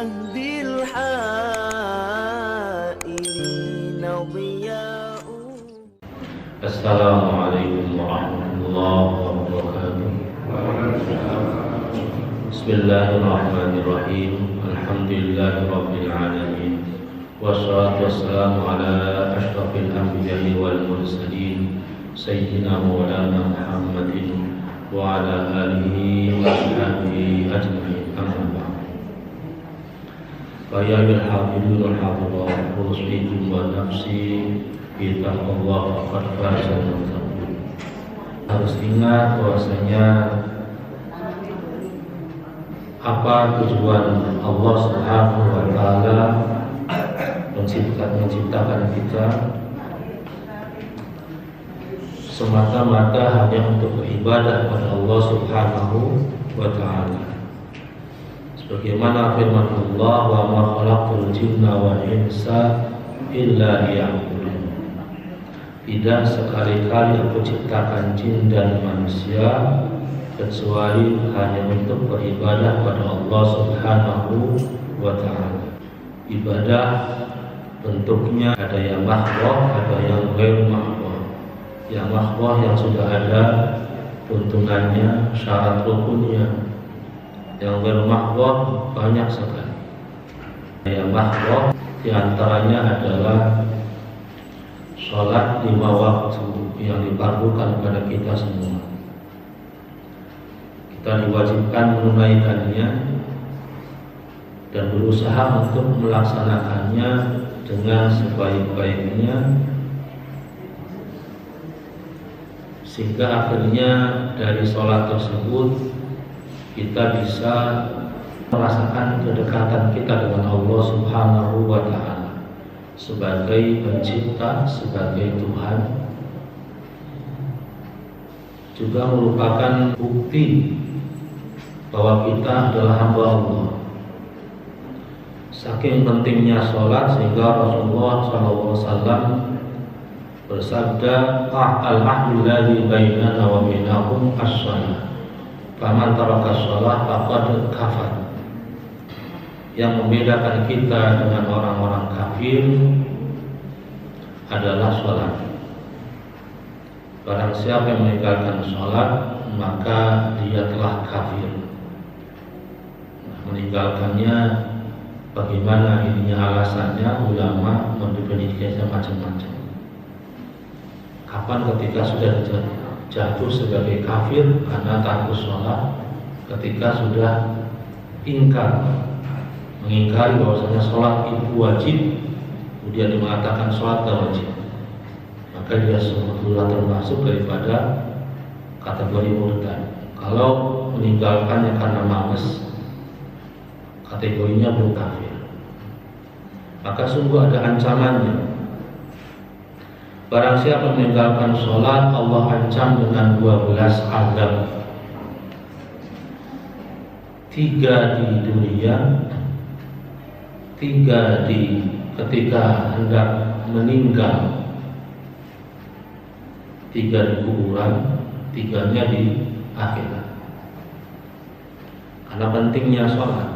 بالحائرين ضياء. Assalamualaikum warahmatullahi wabarakatuh. Bismillahirrahmanirrahim. Alhamdulillahirabbil alamin. Wassalatu wassalamu ala asyrafil anbiya'i wal mursalin sayyidina maulana Muhammadin wa ala alihi wa sahbihi ajma'in. Amma ba'd. Fa ya ayyuhal hafidhun wal hafidhat usikum wa nafsi bitaqwallah faqad faza al-muttaqun. Harus ingat bahwasanya apa tujuan Allah Subhanahu wa taala menciptakan kita semata-mata hanya untuk beribadah kepada Allah Subhanahu wa taala. Sebagaimana firman Allah, wa ma khalaqtul jinna wal insa illa liya'budun. Tidak sekali-kali aku ciptakan jin dan manusia kecuali hanya untuk beribadah kepada Allah Subhanahu wa taala. Ibadah bentuknya ada yang mahdoh, ada yang ghair mahdoh. Yang mahdoh yang sudah ada tuntunannya, syarat rukunnya. Yang ghair mahdoh banyak sekali. Yang mahdoh diantaranya adalah sholat 5 waktu yang difardukan kepada kita semua. Kita diwajibkan menunaikannya dan berusaha untuk melaksanakannya dengan sebaik-baiknya, sehingga akhirnya dari sholat tersebut kita bisa merasakan kedekatan kita dengan Allah Subhanahu wa ta'ala sebagai pencipta, sebagai Tuhan. Juga merupakan bukti bahwa kita adalah hamba Allah. Saking pentingnya sholat sehingga Rasulullah SAW bersabda, al-ahdu alladzi bainana wa bainahum as-shalah, faman taraka as-shalah faqad kafar. Yang membedakan kita dengan orang-orang kafir adalah sholat. Barang siapa yang meninggalkan sholat, maka dia telah kafir. Meninggalkannya bagaimana ininya alasannya, ulama mendefinisikannya macam-macam. Kapan ketika sudah jatuh sebagai kafir karena takut sholat? Ketika sudah ingkar, mengingkari bahwasanya sholat itu wajib, kemudian dia mengatakan sholat tidak wajib, maka dia sebetulnya termasuk daripada kategori murtad. Kalau meninggalkannya karena malas, kategorinya belum kafir. Maka sungguh ada ancamannya. Barang siapa meninggalkan sholat, Allah ancam dengan 12 azab. 3 di dunia, 3 di ketika hendak meninggal, 3 di kuburan, 3-nya di akhirat. Karena pentingnya sholat.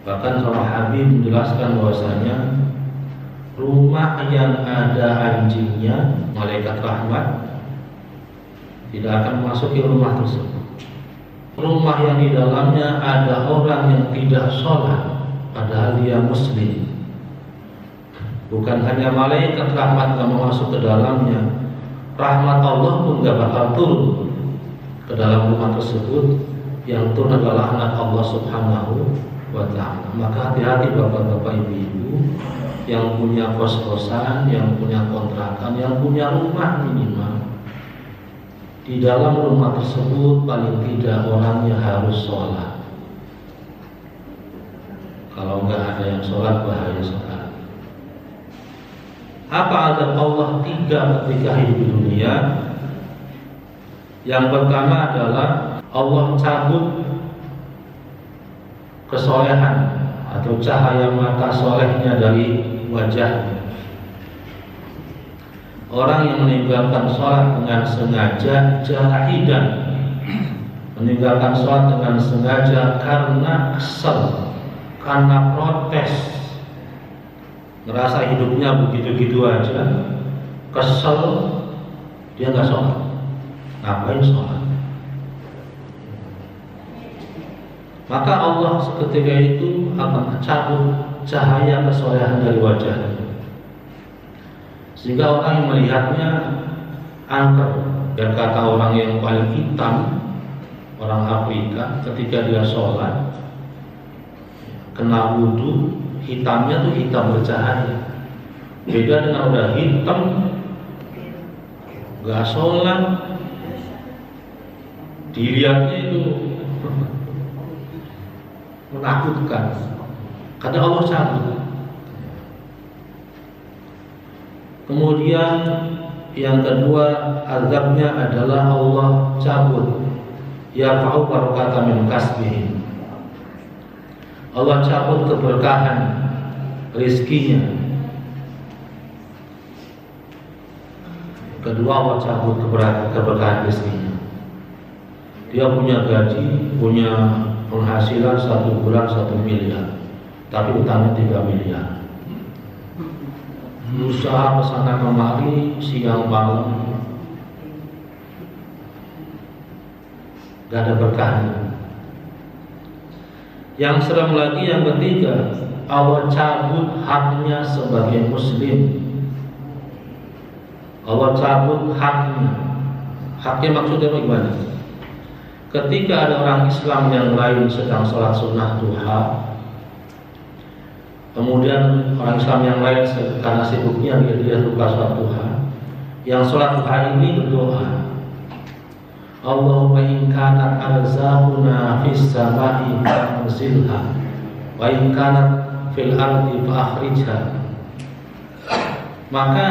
Bahkan sama Habib menjelaskan bahwasanya rumah yang ada anjingnya, malaikat rahmat tidak akan memasuki rumah tersebut. Rumah yang di dalamnya ada orang yang tidak sholat, padahal dia muslim, bukan hanya malaikat rahmat gak mau masuk ke dalamnya, rahmat Allah pun gak bakal turun ke dalam rumah tersebut. Yang turun adalah anak Allah Subhanahu wa ta'ala. Maka hati-hati bapak-bapak, ibu-ibu yang punya kos-kosan, yang punya kontrakan, yang punya rumah minimal. Di dalam rumah tersebut paling tidak orangnya harus sholat. Kalau nggak ada yang sholat, bahaya sekali. Apa azab Allah 3 ketika hidup di dunia? Yang pertama adalah Allah cabut kesolehan atau cahaya mata solehnya dari wajahnya. Orang yang meninggalkan sholat dengan sengaja, jahidan, meninggalkan sholat dengan sengaja karena kesal, karena protes, ngerasa hidupnya begitu-gitu aja, kesel, dia nggak sholat. Ngapain sholat? Maka Allah seketika itu akan cabut cahaya kesolehan dari wajahnya, sehingga orang yang melihatnya angker. Dan kata orang yang paling hitam, orang Afrika, ketika dia sholat kena wudhu, hitamnya tuh hitam bercahaya. Beda dengan udah hitam gak sholat, dilihatnya itu menakutkan. Karena Allah cabut. Kemudian yang kedua azabnya adalah Allah cabut yarfa'u barakata min kasbihim. Allah cabut keberkahan rizkinya. Kedua, Allah cabut keberkahan rizkinya. Dia punya gaji, punya penghasilan 1 bulan 1 miliar, tapi utangnya 3 miliar. Berusaha kesana kemari siang malam, gak ada berkahnya. Yang serem lagi yang ketiga, Allah cabut haknya sebagai muslim. Allah cabut haknya. Haknya maksudnya bagaimana? Ketika ada orang Islam yang lain sedang sholat sunnah duha, kemudian orang Islam yang lain karena sibuknya dia lupa sholat duha, yang sholat duha ini berdoa, Allahumma in kanat arzaquna fis samai fa'anzilha wa in kanat fil ardi fa'akhrijha. Maka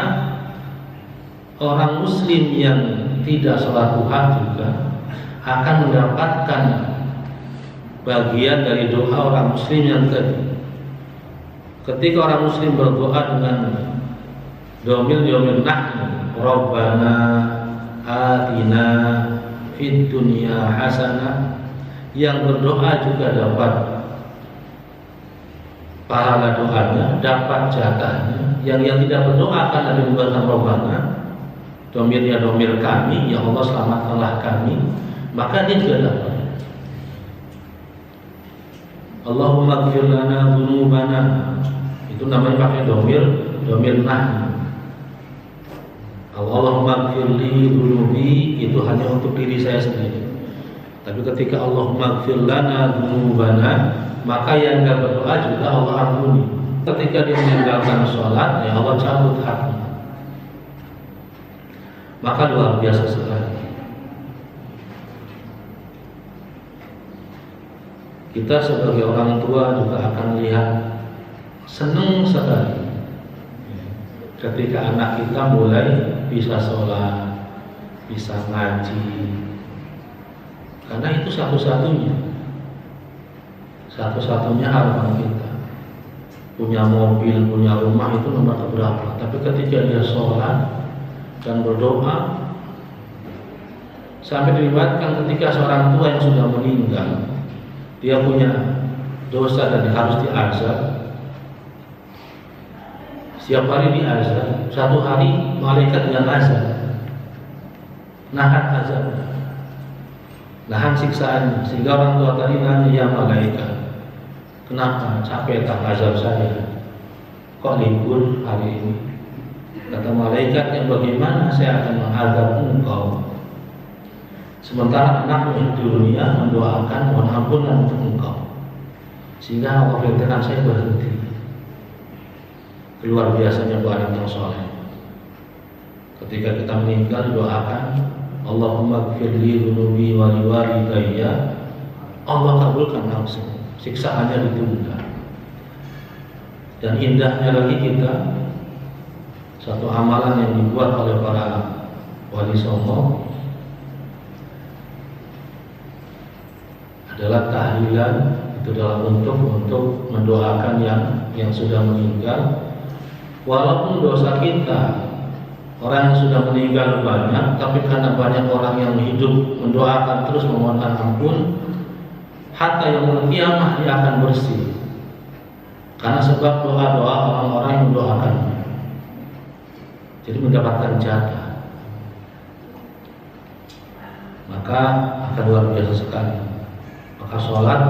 orang muslim yang tidak sholat duha juga akan mendapatkan bagian dari doa orang muslim yang kedua. Ketika orang muslim berdoa dengan domir nahnu Rabbana atina fid dunya hasanah, yang berdoa juga dapat pahala doanya, dapat jatahnya. Yang tidak berdoa akan ada menggunakan Rabbana, domirnya domir kami, ya Allah selamatkanlah kami, maka dia juga dapat. Allahumma ighfir lana dzunubana, itu namanya pakai domir nahnu. Allahumma ighfir li dzunubi, itu hanya untuk diri saya sendiri. Tapi ketika Allahumma ighfir lana dzunubana, maka yang enggak berdoa juga Allah ampuni. Ketika dia meninggalkan sholat, ya Allah cabut haknya. Maka luar biasa sekali. Kita sebagai orang tua juga akan lihat senang sekali ketika anak kita mulai bisa sholat, bisa ngaji, karena itu satu-satunya harapan kita. Punya mobil, punya rumah itu nomor keberapa, tapi ketika dia sholat dan berdoa, sampai diriwayatkan ketika seorang tua yang sudah meninggal, dia punya dosa dan harus diazab. Setiap hari diazab, satu hari malaikat yang azab, nahan azabnya, nahan siksaannya, sehingga orang tua tadi nanya, ya malaikat, kenapa capek tak azab saya? Kok libur hari ini? Kata malaikat, yang bagaimana saya akan mengazab engkau sementara anakmu yang di dunia mendoakan mohon ampunan untuk engkau, sehingga Allah perintahkan saya berhenti. Luar biasanya anak yang soleh. Ketika kita meninggal doakan, Allahumma ighfirli dzunubi wa liwalidayya, Allah kabulkan langsung, siksaannya ditunda. Dan indahnya lagi kita, satu amalan yang dibuat oleh para wali songo adalah tahlilan. Itu dalam bentuk untuk mendoakan yang sudah meninggal. Walaupun dosa kita, orang yang sudah meninggal banyak, tapi karena banyak orang yang hidup mendoakan terus memohonkan ampun, hatta yaumul qiyamah dia akan bersih. karena sebab doa-doa orang-orang yang mendoakan, jadi mendapatkan jatah, maka akan luar biasa sekali. Maka sholat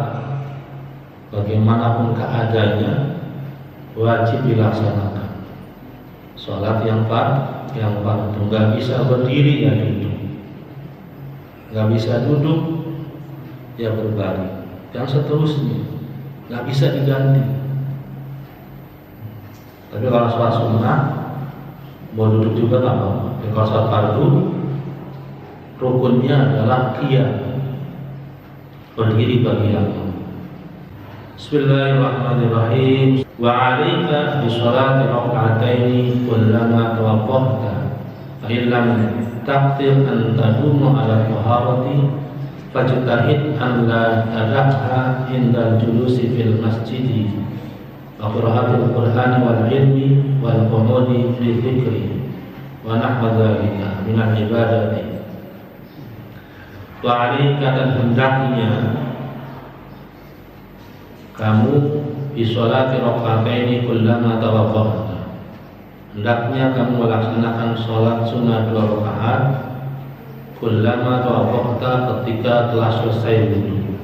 bagaimanapun keadaannya wajib dilaksanakan. Sholat yang fardu, nggak bisa berdiri ya duduk, nggak bisa duduk ya berbaring, yang seterusnya nggak bisa diganti. Tapi kalau sholat sunnah mau duduk juga nggak apa-apa. Kalau sholat fardu rukunnya adalah qiyam, berdiri bagi Allah. Bismillahirrahmanirrahim. Wa 'alaika bi sholati rak'ataini kullama tawaffaqta fa in lam taqdir an tadumu 'ala taharati fajtahid an la tada'ha inda julusi fil masjidi wa qira'atil qur'ani wal ilmi wal qumudi fi dzikri wa nahwa dzalika min al ibadati. Wa 'alaika, dan hendaknya kamu bisolati rak'ataini kullama tawaffaqta, hendaknya kamu melaksanakan sholat sunnah 2 rakaat kullama tawaffaqta, ketika telah selesai wudu.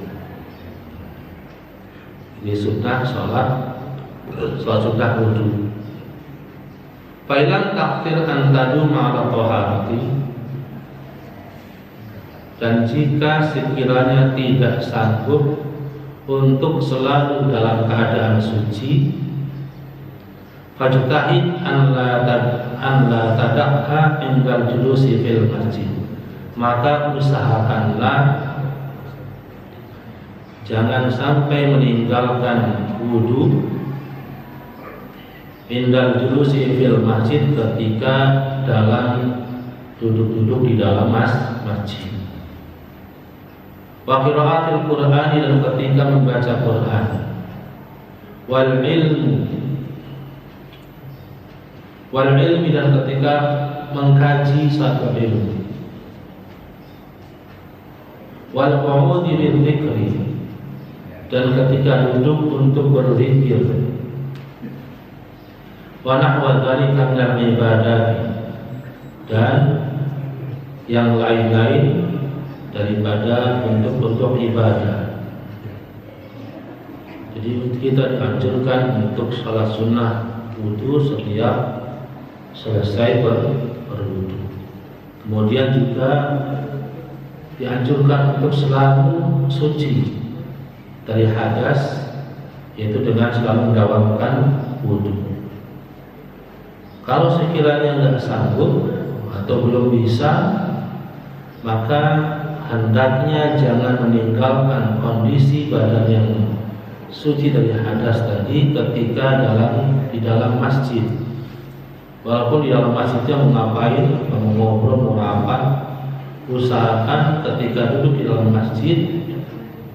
Ini sunnah sholat sunnah wudu. Failan takdir antadu ma'ala taharati, dan jika sekiranya tidak sanggup untuk selalu dalam keadaan suci, fajtahid an la tadakha indal julusi fil masjid, maka usahakanlah jangan sampai meninggalkan wudu indal julusi fil masjid, ketika dalam duduk-duduk di dalam masjid. Wa qira'atil qur'ani, dan ketika membaca Quran. Wal ilmi, dan ketika mengkaji satu ilmu. Wal qu'udi bil dzikri, dan ketika duduk untuk berzikir. Wa nahwa dzalika minal ibadah, dan yang lain-lain daripada bentuk-bentuk ibadah. Jadi kita dianjurkan untuk sholat sunnah wudu setiap selesai berwudu. Kemudian juga dianjurkan untuk selalu suci dari hadas, yaitu dengan selalu mendawamkan wudu. Kalau sekiranya nggak sanggup atau belum bisa, maka hendaknya jangan meninggalkan kondisi badan yang suci dari hadas tadi ketika di dalam masjid. Walaupun di dalam masjidnya mau ngapain, mau ngobrol, mau rapat, usahakan ketika duduk di dalam masjid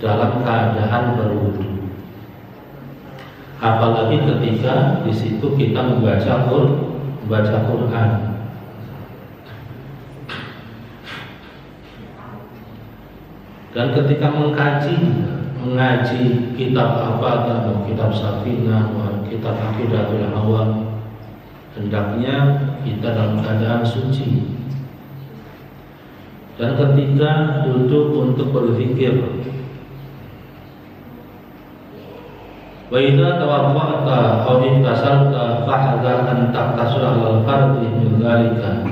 dalam keadaan berwudu. Apalagi ketika di situ kita membaca Quran. Dan ketika mengaji kitab apa, kitab Safinah, kitab Aqidatul Awam, hendaknya kita dalam keadaan suci. Dan ketika duduk untuk berzikir, wa idza tawaffa'ta aw intasalta fahdzar an taqtasira al-fardhi min dzalika,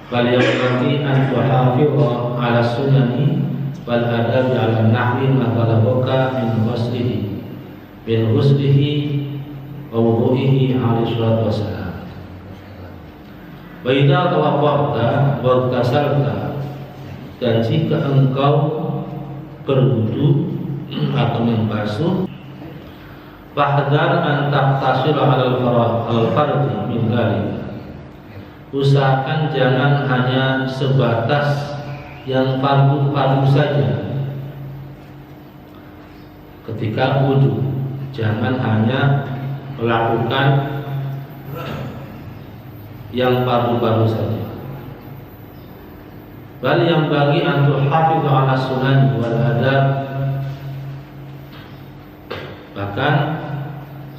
bal yaqdi an tuhafidha 'ala sunani wal adab 'ala nahwi ma talabaka min husnihi wa wudu'ihi 'alaihi salatu wassalam. Wa idza tawaffa'ta wa tasalta, dan jika engkau berwudu atau membasuh, fahdar an taqtasira 'alal fardhi min dzalika, usahakan jangan hanya sebatas yang fardu saja ketika wudu, jangan hanya melakukan yang fardu saja. Bal yang bagi antu hafidhu 'ala sunan wal adab, bahkan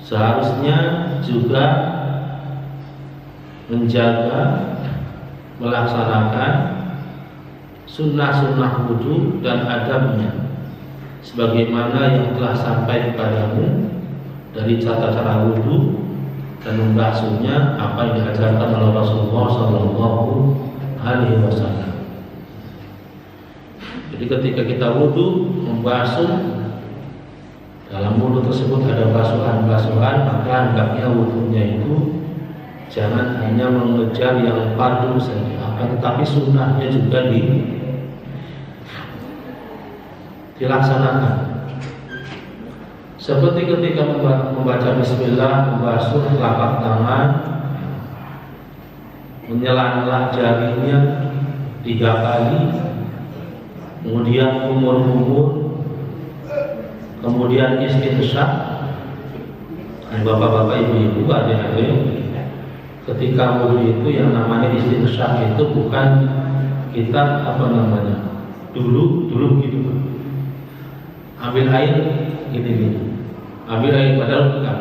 seharusnya juga menjaga, melaksanakan sunnah-sunnah wudu dan adabnya sebagaimana yang telah sampai kepadamu dari tata cara wudu dan membasuhnya apa yang diajarkan oleh Rasulullah Sallallahu Alaihi Wasallam. Jadi ketika kita wudu membasuh, dalam wudu tersebut ada basuhan-basuhan, maka hendaknya wudunya itu jangan hanya mengejar yang fardu saja, akan tetapi sunnahnya juga dilaksanakan. Seperti ketika membaca bismillah, membasuh telapak tangan, menyela-nyela jarinya 3 kali, kemudian kumur-kumur, kemudian istinsyak. Bapak-bapak, ibu-ibu, adik-adik, ketika wudu itu yang namanya istinsyak itu bukan kita dulu gitu, ambil air gini, ambil air, padahal bukan.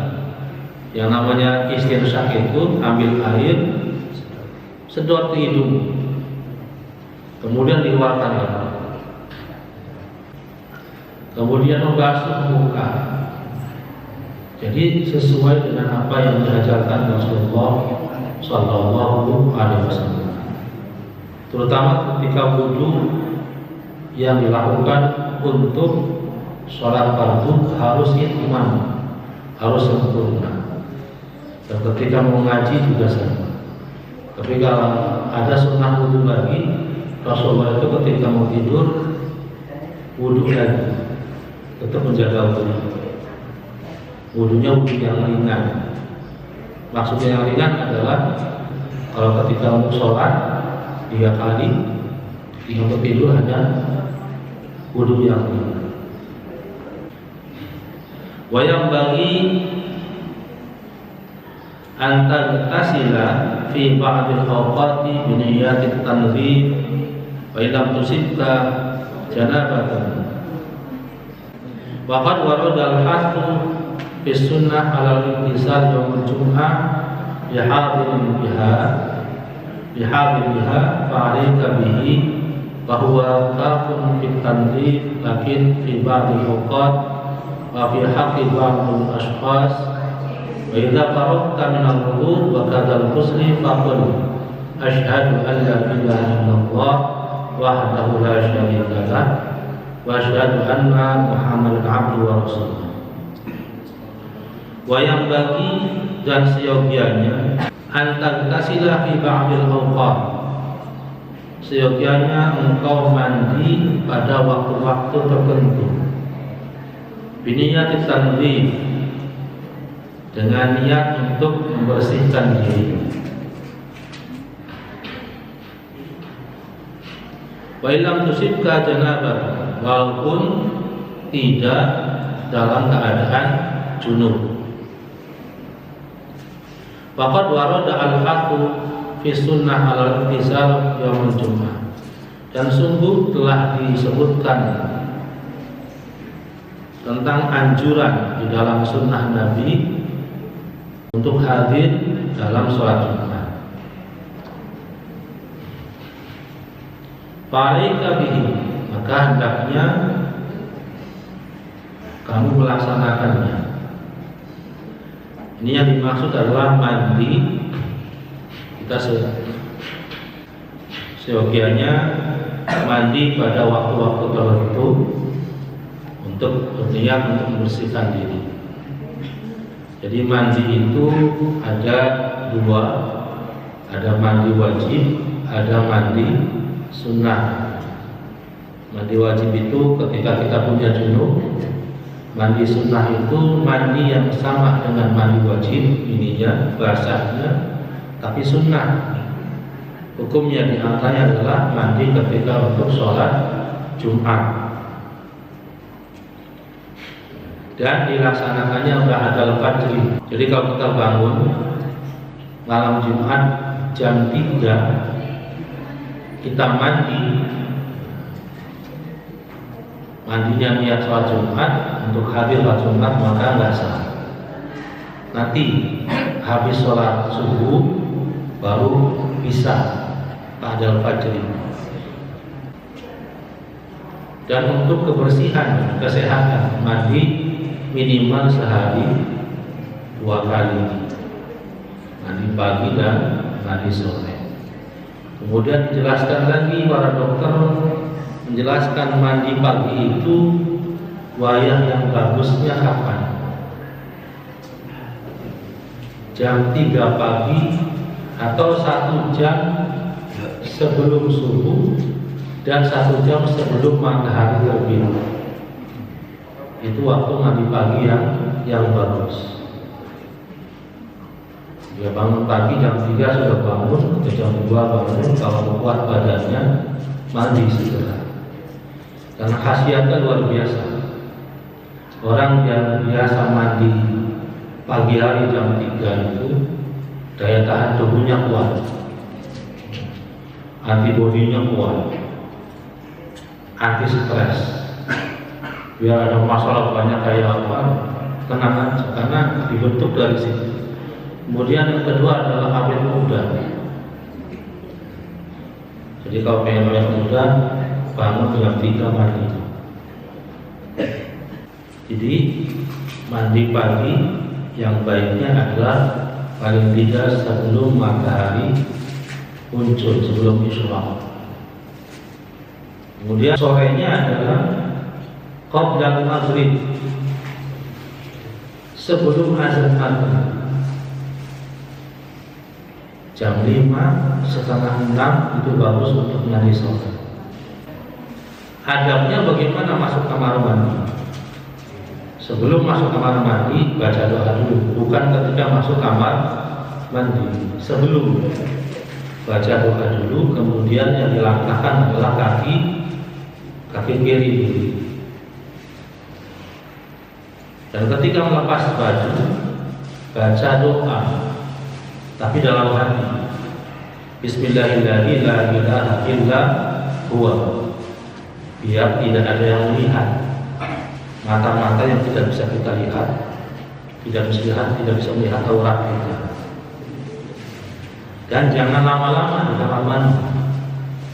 Yang namanya istinsyak itu ambil air, sedot di hidung, kemudian dikeluarkan, kemudian membasuh muka. Jadi sesuai dengan apa yang diajarkan Rasulullah Sallallahu Alaihi Wasallam, terutama ketika wudu yang dilakukan untuk sholat fardu harus itimam, harus sempurna. Dan ketika mau ngaji juga sama. Ketika ada sunnah wudu lagi, Rasulullah itu ketika mau tidur wudu lagi, tetap menjaga wudu. Wudunya wudu yang ringan. Maksudnya yang ringan adalah kalau ketika untuk sholat 3 kali, untuk tidur hanya wudu yang ringan. Wayang bagi antar tasila fi ba'dil awqati bi niyyatit tanzif wa illam tusibka janabatan. Waqad warada al-hasu fi sunnah ala al-intisal yaumul jum'ah bihadirin biha fa'alayka bihi wa huwa kafun fi tanzif lakin fi ba'dil awqat wa fi haqqi ba'dil ashkhas. Wa idza faragta min al-wudu wa kadzal ghusli faqul asyhadu an la ilaha illallah wahdahu la syarika lah wa asyhadu anna Muhammadan abduhu wa rasuluh. Wa yang bagi dan seyogianya antar tasilah fi ba'dil awqat, seyogianya engkau mandi pada waktu-waktu tertentu biniyati tanzif, dengan niat untuk membersihkan diri. Wa illam tusibka janabah, walaupun tidak dalam keadaan junub. Faqad warada al-haqqu fi sunnah al-intisal yaumul jum'ah, dan sungguh telah disebutkan tentang anjuran di dalam sunnah Nabi untuk hadir dalam sholat Jumat. Fa'alaika bihi, maka hendaknya kamu melaksanakannya. Ini yang dimaksud adalah mandi. Kita seyogianya mandi pada waktu-waktu tertentu untuk berniat untuk membersihkan diri. Jadi mandi itu ada 2, ada mandi wajib, ada mandi sunnah. Mandi wajib itu ketika kita punya junub. Mandi sunnah itu mandi yang sama dengan mandi wajib, ininya, bahasanya, tapi sunnah. Hukumnya diantaranya adalah mandi ketika untuk sholat Jumat. Dan dilaksanakannya ba'dal fajri. Jadi kalau kita bangun malam Jumat jam 3, kita mandinya niat sholat Jumat untuk hadir sholat Jumat, maka nggak sah. nanti habis sholat subuh baru bisa ba'dal fajr. Dan untuk kebersihan, kesehatan, mandi minimal sehari 2 kali, mandi pagi dan mandi sore. Kemudian dijelaskan lagi, para dokter menjelaskan mandi pagi itu wayah yang bagusnya kapan? Jam 3 pagi atau 1 jam sebelum subuh dan 1 jam sebelum matahari terbit. Itu waktu mandi pagi yang bagus. Dia bangun pagi jam 3 sudah bangun, atau jam 2 bangun, kalau kuat badannya mandi segera. Karena khasiatnya luar biasa. Orang yang biasa mandi pagi hari jam 3 itu daya tahan tubuhnya kuat, antibodinya kuat, anti stres. Biar ada masalah banyak kayak apa, tenang aja karena dibentuk dari situ. Kemudian yang kedua adalah awet muda. Jadi kalau pengen awet muda, bangun jam 3 mandi. Jadi mandi pagi yang baiknya adalah paling tidak sebelum matahari muncul, sebelum isyraq. Kemudian sorenya adalah qabla maghrib, sebelum azan maghrib. Jam 5, setengah 6 itu bagus untuk mandi sholat. Adabnya bagaimana masuk kamar mandi? Sebelum masuk kamar mandi baca doa dulu, bukan ketika masuk kamar mandi. Sebelum baca doa dulu, kemudian yang dilangkahkan adalah kaki kiri dulu. Dan ketika melepas baju baca doa, tapi dalam hati, Bismillahirrahmanirrahim, la ilaha illa huwa. Biar tidak ada yang melihat, mata-mata yang tidak bisa kita lihat, tidak bisa melihat aurat kita. Dan jangan lama-lama di kamar mandi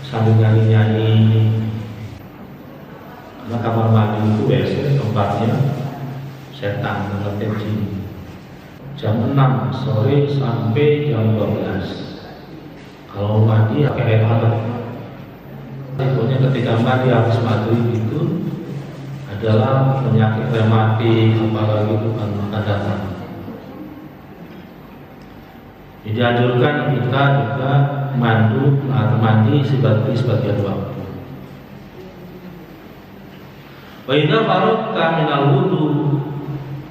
sambil nyanyi-nyanyi. Karena kamar mandi itu WC tempatnya setan mengerti jin. Jam 6 sore sampai jam 12. Kalau mandi pakai air hangat. Pokoknya ketika mandi habis maghrib itu adalah penyakit rematik, apalagi bukan akan datang. Dianjurkan kita juga mandi sebagian waktu. Wa idza faragta minal wudu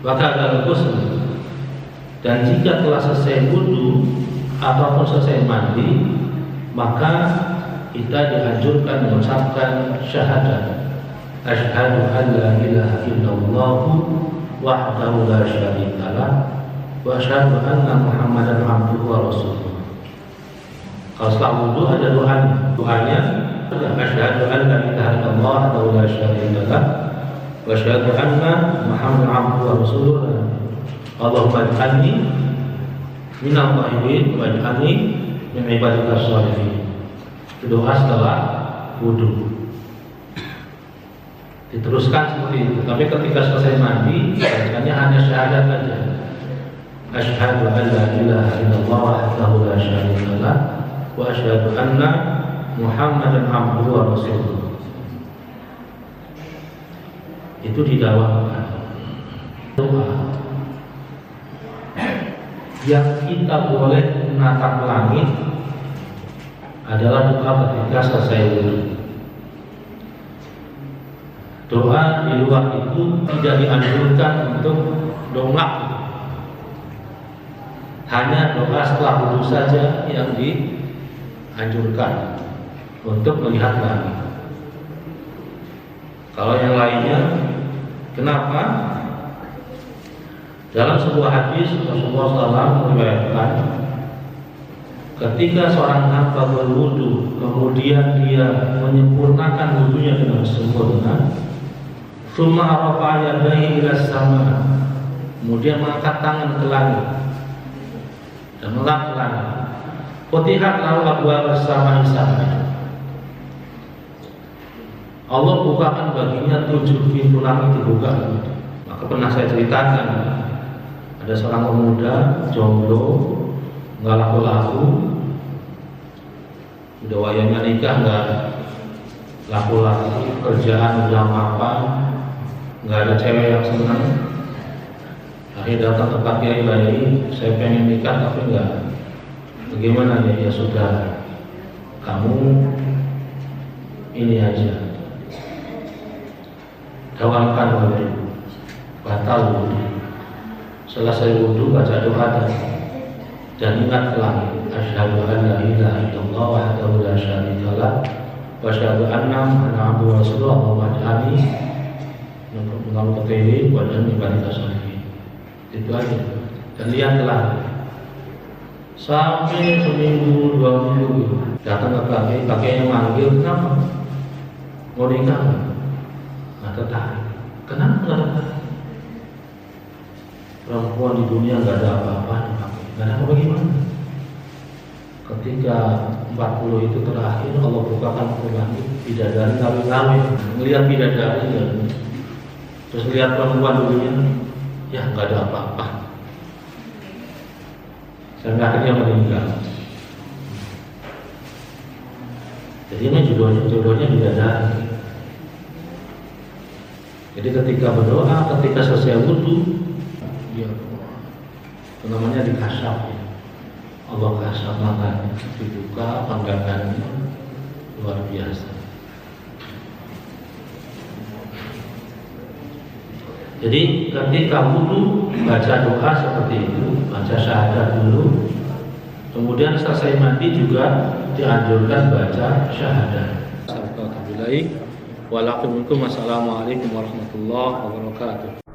wa kadzal ghusl. Dan jika telah selesai wudu ataupun selesai mandi, maka kita dianjurkan mengucapkan syahadat, asyhadu an la ilaha illallah wahdahu la syarika lah wa asyhadu anna Muhammadan abduhu wa rasuluh. Kalau setelah wudu ada doanya, asyhadu an la ilaha illallah wahdahu la syarika lah wa asyhadu anna Muhammadan abduhu wa rasuluh. Allahumma ij'alni minal mu'minin waj'alni min ibadika sholihin. Doa setelah wudu. Diteruskan seperti itu. Tapi ketika selesai mandi, bacanya hanya syahadat saja. Asyhadu an la ilaha illallah wahdahu la syarika lah wa asyhadu anna Muhammadan abduhu wa rasuluh. Itu didawamkan. Doa yang kita boleh menatap langit adalah doa ketika selesai wudu. Doa di luar itu tidak dianjurkan untuk dongak. Hanya doa setelah wudu saja yang dianjurkan untuk melihat langit. Kalau yang lainnya, kenapa? Dalam sebuah hadis Rasulullah SAW meriwayatkan, ketika seorang hamba berwudu kemudian dia menyempurnakan wudunya dengan sempurna, tsumma rafa'a yadayhi ila sama, kemudian mengangkat tangan ke langit dan melak ke langit. Futihat lahu abwaab as-samaa'i sab'a. Allah bukakan baginya 7 pintu langit dibuka. Maka pernah saya ceritakan, ada seorang pemuda jomblo, nggak laku-laku, udah wayangnya nikah nggak laku-laku, kerjaan udah mapan, nggak ada cewek yang senang. Akhirnya datang ke Pak Kiai, saya pengen nikah tapi nggak. Bagaimana ya? Ya sudah, kamu ini aja, dawamkan wudhu, batal wudhu. Selesai wudhu baca doa dan ingat ke langit. Asyhadu an la ilaha illallah wahdahu la syarika lah wa asyhadu anna Muhammadan abduhu wa rasuluh. Allahumma ij'alni minal muttaqin wa ij'alni min ibadika sholihin. Itu aja. Dan lihat ke langit. Sampai seminggu 2 minggu datang ke kakeknya manggil, kenapa? Mau nikah? Nggak tertarik. Kenapa nggak tertarik? Perempuan di dunia nggak ada apa-apa, nggak ada apa gimana? Ketika 40 itu terakhir, Allah bukakan langit, bidadari kawin-kawin, melihat bidadari terus lihat perempuan dulunya, ya nggak ada apa-apa. Sampai akhirnya meninggal. Jadi ini jodohnya bidadari. Jadi ketika berdoa, ketika selesai wudhu, ya itu namanya dikasap ya. Allah kasap matanya, dibuka pandangannya, luar biasa. Jadi ketika wudhu baca doa seperti itu, baca syahadat dulu, kemudian selesai mandi juga dianjurkan baca syahadat. Assalamualaikum warahmatullahi wabarakatuh.